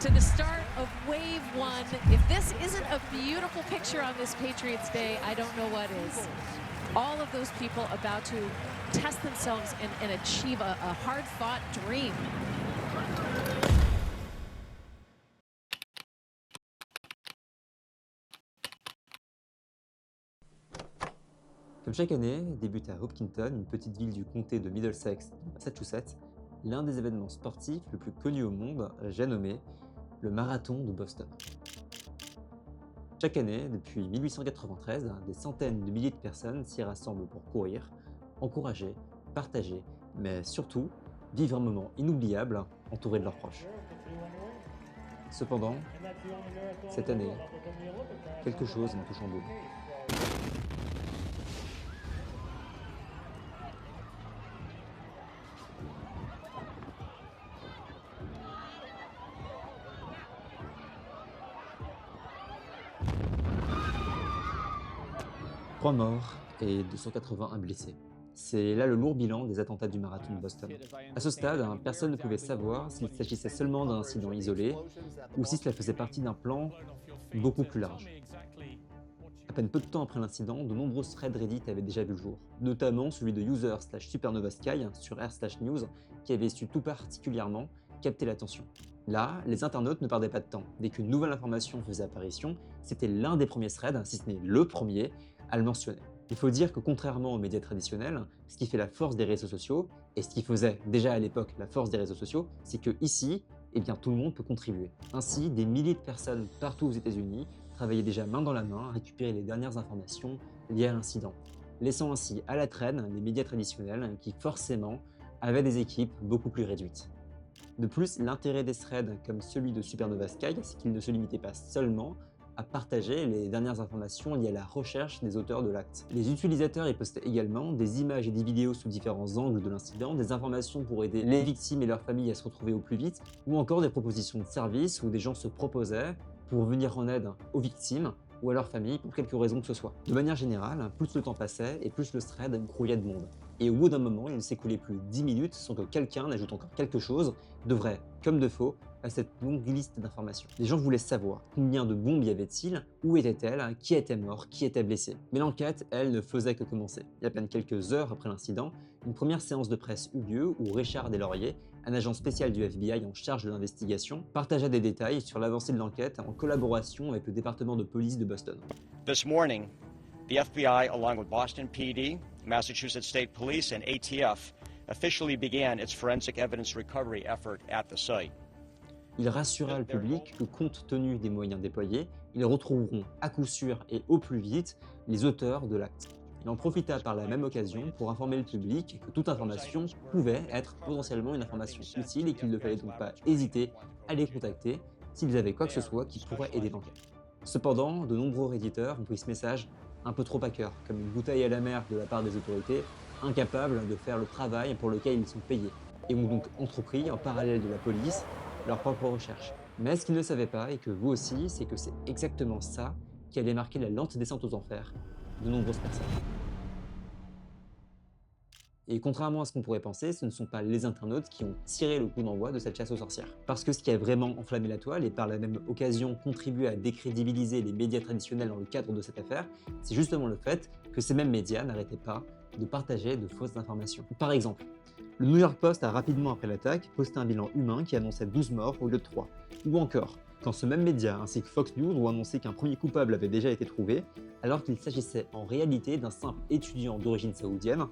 to the start of Wave 1. If this isn't a beautiful picture on this Patriots Day, I don't know what is. All of those people about to test themselves and achieve a hard-fought dream. Comme chaque année, débute à Hopkinton, une petite ville du comté de Middlesex, Massachusetts, l'un des événements sportifs le plus connus au monde, j'ai nommé le marathon de Boston. Chaque année, depuis 1893, des centaines de milliers de personnes s'y rassemblent pour courir, encourager, partager, mais surtout vivre un moment inoubliable entouré de leurs proches. Cependant, cette année, quelque chose me touche en double. Trois morts et 281 blessés. C'est là le lourd bilan des attentats du marathon de Boston. À ce stade, personne ne pouvait savoir s'il s'agissait seulement d'un incident isolé ou si cela faisait partie d'un plan beaucoup plus large. À peine peu de temps après l'incident, de nombreux threads Reddit avaient déjà vu le jour, notamment celui de user/supernovasky sur r/news qui avait su tout particulièrement capter l'attention. Là, les internautes ne perdaient pas de temps. Dès qu'une nouvelle information faisait apparition, c'était l'un des premiers threads, si ce n'est le premier, à le mentionner. Il faut dire que contrairement aux médias traditionnels, ce qui fait la force des réseaux sociaux, et ce qui faisait déjà à l'époque la force des réseaux sociaux, c'est que ici, eh bien, tout le monde peut contribuer. Ainsi, des milliers de personnes partout aux États-Unis travaillaient déjà main dans la main à récupérer les dernières informations liées à l'incident, laissant ainsi à la traîne les médias traditionnels qui forcément avaient des équipes beaucoup plus réduites. De plus, l'intérêt des threads comme celui de Supernova Sky, c'est qu'il ne se limitait pas seulement à partager les dernières informations liées à la recherche des auteurs de l'acte. Les utilisateurs y postaient également des images et des vidéos sous différents angles de l'incident, des informations pour aider les victimes et leurs familles à se retrouver au plus vite, ou encore des propositions de services où des gens se proposaient pour venir en aide aux victimes ou à leurs familles pour quelque raison que ce soit. De manière générale, plus le temps passait et plus le thread grouillait de monde. Et au bout d'un moment, il ne s'écoulait plus 10 minutes sans que quelqu'un n'ajoute encore quelque chose, de vrai comme de faux, à cette longue liste d'informations. Les gens voulaient savoir combien de bombes y avait-il, où étaient-elles, qui était mort, qui était blessé. Mais l'enquête, elle, ne faisait que commencer. Il y a à peine quelques heures après l'incident, une première séance de presse eut lieu où Richard Deslauriers, un agent spécial du FBI en charge de l'investigation, partagea des détails sur l'avancée de l'enquête en collaboration avec le département de police de Boston. This morning, the FBI, along with Boston PD, Massachusetts State Police, and ATF, officially began its forensic evidence recovery effort at the site. Il rassura le public que, compte tenu des moyens déployés, ils retrouveront à coup sûr et au plus vite les auteurs de l'acte. Il en profita par la même occasion pour informer le public que toute information pouvait être potentiellement une information utile et qu'il ne fallait donc pas hésiter à les contacter s'ils avaient quoi que ce soit qui pourrait aider l'enquête. Cependant, de nombreux réditeurs ont pris ce message un peu trop à cœur, comme une bouteille à la mer de la part des autorités, incapables de faire le travail pour lequel ils sont payés, et ont donc entrepris, en parallèle de la police, leurs propres recherches. Mais ce qu'ils ne savaient pas, et que vous aussi, c'est que c'est exactement ça qui allait marquer la lente descente aux enfers de nombreuses personnes. Et contrairement à ce qu'on pourrait penser, ce ne sont pas les internautes qui ont tiré le coup d'envoi de cette chasse aux sorcières. Parce que ce qui a vraiment enflammé la toile et par la même occasion contribué à décrédibiliser les médias traditionnels dans le cadre de cette affaire, c'est justement le fait que ces mêmes médias n'arrêtaient pas de partager de fausses informations. Par exemple, le New York Post a rapidement après l'attaque posté un bilan humain qui annonçait 12 morts au lieu de 3. Ou encore, quand ce même média ainsi que Fox News ont annoncé qu'un premier coupable avait déjà été trouvé, alors qu'il s'agissait en réalité d'un simple étudiant d'origine saoudienne,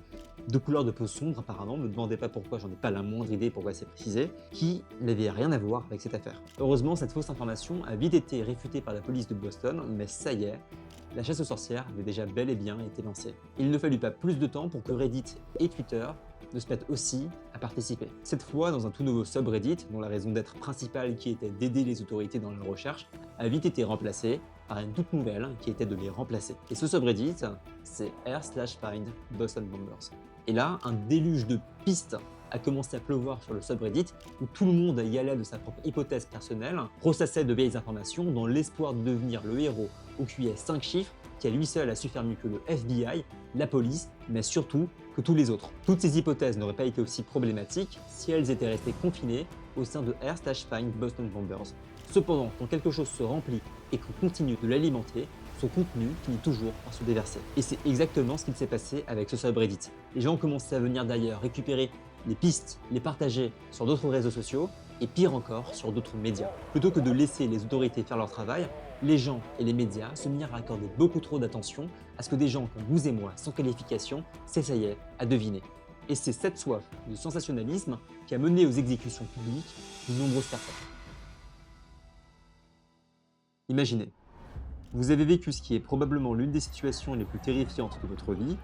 de couleur de peau sombre apparemment, ne me demandez pas pourquoi, j'en ai pas la moindre idée pourquoi c'est précisé, qui n'avait rien à voir avec cette affaire. Heureusement, cette fausse information a vite été réfutée par la police de Boston, mais ça y est, la chasse aux sorcières avait déjà bel et bien été lancée. Il ne fallut pas plus de temps pour que Reddit et Twitter ne se mettent aussi à participer. Cette fois dans un tout nouveau subreddit, dont la raison d'être principale qui était d'aider les autorités dans leur recherche, a vite été remplacée par une toute nouvelle qui était de les remplacer. Et ce subreddit, c'est r/find Boston Bombers. Et là, un déluge de pistes a commencé à pleuvoir sur le subreddit où tout le monde y allait de sa propre hypothèse personnelle, ressassait de vieilles informations dans l'espoir de devenir le héros au QI 5 chiffres qui à lui seul a su faire mieux que le FBI, la police, mais surtout que tous les autres. Toutes ces hypothèses n'auraient pas été aussi problématiques si elles étaient restées confinées au sein de R/Find Boston Bombers. Cependant, quand quelque chose se remplit et qu'on continue de l'alimenter, son contenu finit toujours par se déverser. Et c'est exactement ce qu'il s'est passé avec ce subreddit. Les gens ont commencé à venir d'ailleurs récupérer les pistes, les partager sur d'autres réseaux sociaux et pire encore sur d'autres médias. Plutôt que de laisser les autorités faire leur travail, les gens et les médias se mirent à accorder beaucoup trop d'attention à ce que des gens comme vous et moi, sans qualification, s'essayaient à deviner. Et c'est cette soif de sensationnalisme qui a mené aux exécutions publiques de nombreuses personnes. Imaginez, vous avez vécu ce qui est probablement l'une des situations les plus terrifiantes de votre vie,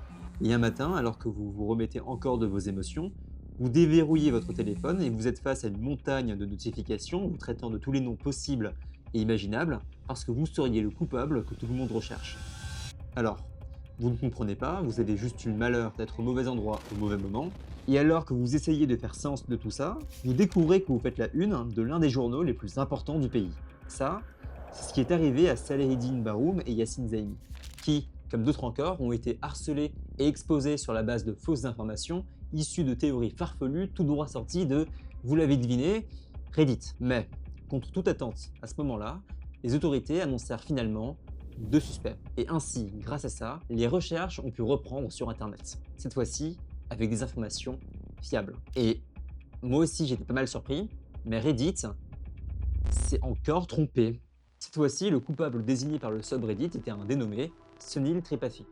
et un matin, alors que vous vous remettez encore de vos émotions, vous déverrouillez votre téléphone et vous êtes face à une montagne de notifications vous traitant de tous les noms possibles et imaginables parce que vous seriez le coupable que tout le monde recherche. Alors, vous ne comprenez pas, vous avez juste eu le malheur d'être au mauvais endroit au mauvais moment, et alors que vous essayez de faire sens de tout ça, vous découvrez que vous faites la une de l'un des journaux les plus importants du pays. Ça, c'est ce qui est arrivé à Salaheddine Baroum et Yassine Zaimi, qui, comme d'autres encore, ont été harcelés et exposés sur la base de fausses informations issues de théories farfelues tout droit sorties de, vous l'avez deviné, Reddit. Mais, contre toute attente, à ce moment-là, les autorités annoncèrent finalement 2 suspects. Et ainsi, grâce à ça, les recherches ont pu reprendre sur Internet. Cette fois-ci, avec des informations fiables. Et moi aussi, j'étais pas mal surpris, mais Reddit s'est encore trompé. Cette fois-ci, le coupable désigné par le subreddit était un dénommé Sunil Tripathi,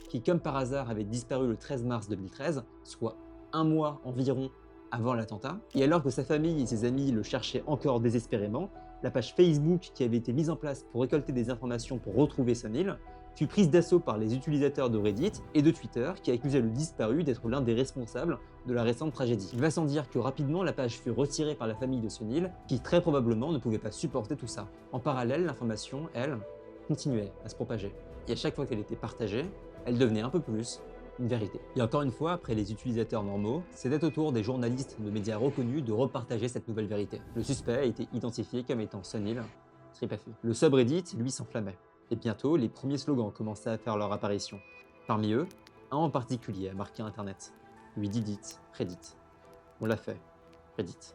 qui comme par hasard avait disparu le 13 mars 2013, soit un mois environ avant l'attentat. Et alors que sa famille et ses amis le cherchaient encore désespérément, la page Facebook qui avait été mise en place pour récolter des informations pour retrouver Sunil fut prise d'assaut par les utilisateurs de Reddit et de Twitter qui accusaient le disparu d'être l'un des responsables de la récente tragédie. Il va sans dire que rapidement la page fut retirée par la famille de Sunil, qui très probablement ne pouvait pas supporter tout ça. En parallèle, l'information, elle, continuait à se propager. Et à chaque fois qu'elle était partagée, elle devenait un peu plus une vérité. Et encore une fois, après les utilisateurs normaux, c'était au tour des journalistes de médias reconnus de repartager cette nouvelle vérité. Le suspect a été identifié comme étant Sunil Tripathi. Le subreddit, lui, s'enflammait. Et bientôt, les premiers slogans commençaient à faire leur apparition. Parmi eux, un en particulier a marqué Internet. We did it, Reddit. On l'a fait, Reddit.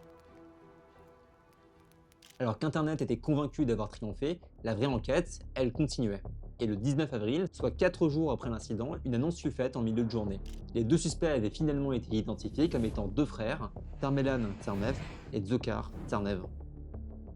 Alors qu'Internet était convaincu d'avoir triomphé, la vraie enquête, elle continuait. Et le 19 avril, soit 4 jours après l'incident, une annonce fut faite en milieu de journée. Les 2 suspects avaient finalement été identifiés comme étant 2 frères, Termelan Ternev et Dzhokhar Ternev.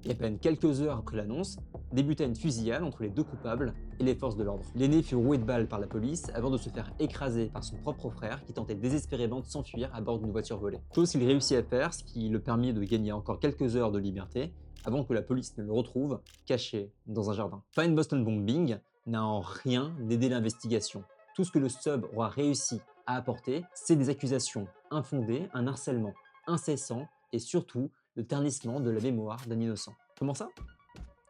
Et à peine quelques heures après l'annonce, débuta une fusillade entre les 2 coupables et les forces de l'ordre. L'aîné fut roué de balles par la police avant de se faire écraser par son propre frère qui tentait désespérément de s'enfuir à bord d'une voiture volée. Chose qu'il réussit à faire, ce qui le permit de gagner encore quelques heures de liberté avant que la police ne le retrouve caché dans un jardin. Find Boston Bombing n'a en rien aidé l'investigation. Tout ce que le sub aura réussi à apporter, c'est des accusations infondées, un harcèlement incessant et surtout le ternissement de la mémoire d'un innocent. Comment ça?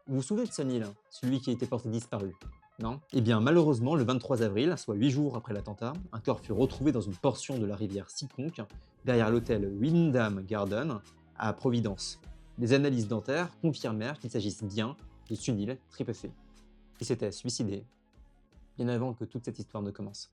Vous vous souvenez de Sunil, celui qui a été porté disparu? Non? Eh bien malheureusement, le 23 avril, soit 8 jours après l'attentat, un corps fut retrouvé dans une portion de la rivière Seekonk, derrière l'hôtel Wyndham Garden à Providence. Des analyses dentaires confirmèrent qu'il s'agisse bien de Sunil Tripathi, qui s'était suicidé bien avant que toute cette histoire ne commence.